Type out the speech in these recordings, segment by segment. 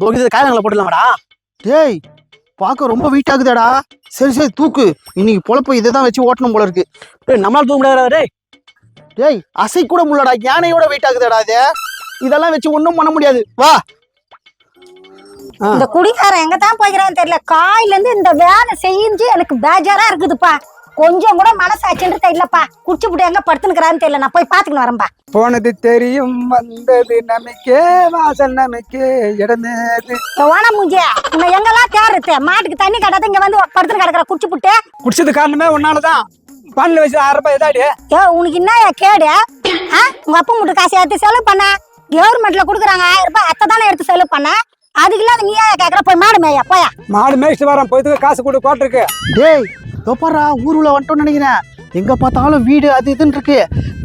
தோக்கி காயங்களை போட்டுலாமாடா. டேய் பார்க்க ரொம்ப வெயிட் ஆகுதாடா. சரி தூக்கு. இன்னைக்கு பொழப்ப இதை தான் வச்சு ஓட்டணும் போல இருக்கு. நம்மளால தூக்க முடியாதா டேய்? டேய் அசை கூட முடியலடா. யானையோட வெயிட் ஆகுதாடா இது. இதெல்லாம் வச்சு ஒன்றும் பண்ண முடியாது. வா. இந்த குடிக்காரன் எங்க தான் போய்க்கிறான்னு தெரியல. காயில இருந்து இந்த வேலை செஞ்சு எனக்கு பேஜாரா இருக்குதுப்பா. கொஞ்சம் கூட மனசாட்சின்னு தெரியலப்பா. குடிச்சு புட்டு எங்க படுத்துனுக்குறான்னு தெரியல. நான் போய் பாத்துக்கணும் வரேன்பா. போனது தெரியும் வந்தது நமக்கே வாசல் நமக்கே இடமேது. ஓனா மூஞ்சியா உன்னை எங்கெல்லாம் தேடுறது? மாட்டுக்கு தண்ணி கட்டாத இங்க வந்து படுத்துன்னு கிடக்குற குடிச்சு புட்டு. குடிச்சது காரணமே உன்னாலதான். பாலில் வச்சு 1000 ரூபாய் எதாடி? ஏ உனக்கு என்ன கேடு? உங்க அப்பா மட்டும் காசு எடுத்து செலவு பண்ண. கவர்மெண்ட்ல குடுக்குறாங்க 1000 ரூபாய். அத்தை தானே எடுத்து செலவு பண்ண. அதுக்கு இல்லாத நீ ஏன் கேக்குற? போய் மாடு மேயா போயா. மாடு மேய்ச்சிட்டு வரேன். போயிட்டு காசு கொடு கோட்டருக்கு. டேய் தோப்பாரா ஊருல வந்துட்டோம்னு நினைக்கிறேன். எங்க பார்த்தாலும் வீடு அது இதுன்னு இருக்கு.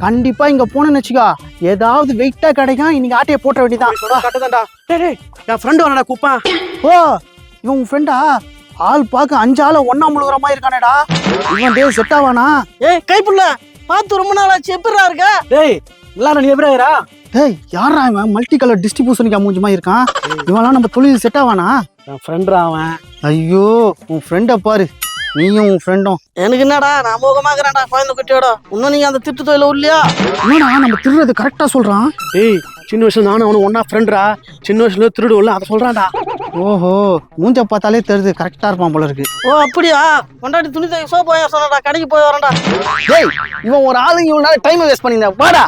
கண்டிப்பா இங்க போனேன்னு வச்சுக்கா ஏதாவது வெயிட்டா கிடைக்கும். இன்னைக்கு ஆட்டையை போட்ட வேண்டியதான். கட்டுதான்டா. டேய் என் ஃப்ரெண்டு வரடா கூப்பான். ஓ இவன் உன் ஃப்ரெண்டா? ஆள் பார்க்க 5 ஆளை ஒண்ணா முழுகிற மாதிரி இருக்கானேடா. இவன் டேய் செட் ஆவானா? ஏய் கைப்புள்ள பார்த்து ரொம்ப நாள் ஆச்சு. எப்படிடா இருக்க? டேய் எல்லாரும் நீ எப்படிடா இருக்கா? டேய் யாரா இவன்? மல்டி கலர் டிஸ்ட்ரிபியூஷனுக்கு மூஞ்சி மாதிரி இருக்கான். இவன்லாம் நம்ம தொழில் செட் ஆவானா? என் ஃப்ரெண்டுடா அவன். ஐயோ உன் ஃப்ரெண்டை பாரு. நீயும் உன் ஃப்ரெண்டும். எனக்கு என்னடா நான் மோகமாக்குறேன்டா குழந்தை குட்டியோட. இன்னும் நீங்க அந்த திட்டு தொழில இல்லையா? என்னடா நம்ம திருடுறது கரெக்டா சொல்றான். ஏய் சின்ன வயசுல நானும் அவனு ஒன்னா ஃப்ரெண்டுடா. சின்ன வயசுல திருடுவோம்ல அதை சொல்றான்டா. ஓஹோ மூஞ்ச பார்த்தாலே தெரியுது கரெக்டா இருப்பான் போல இருக்கு. ஓ அப்படியா? கொண்டாடி துணி தைக்க சோப்பு வாங்க சொன்னடா. கடைக்கு போய் வரேன்டா. டேய் இவன் ஒரு ஆளு இவ்வளவு நேரம் டைம் வேஸ்ட் பண்ணியிருந்தா. வாடா.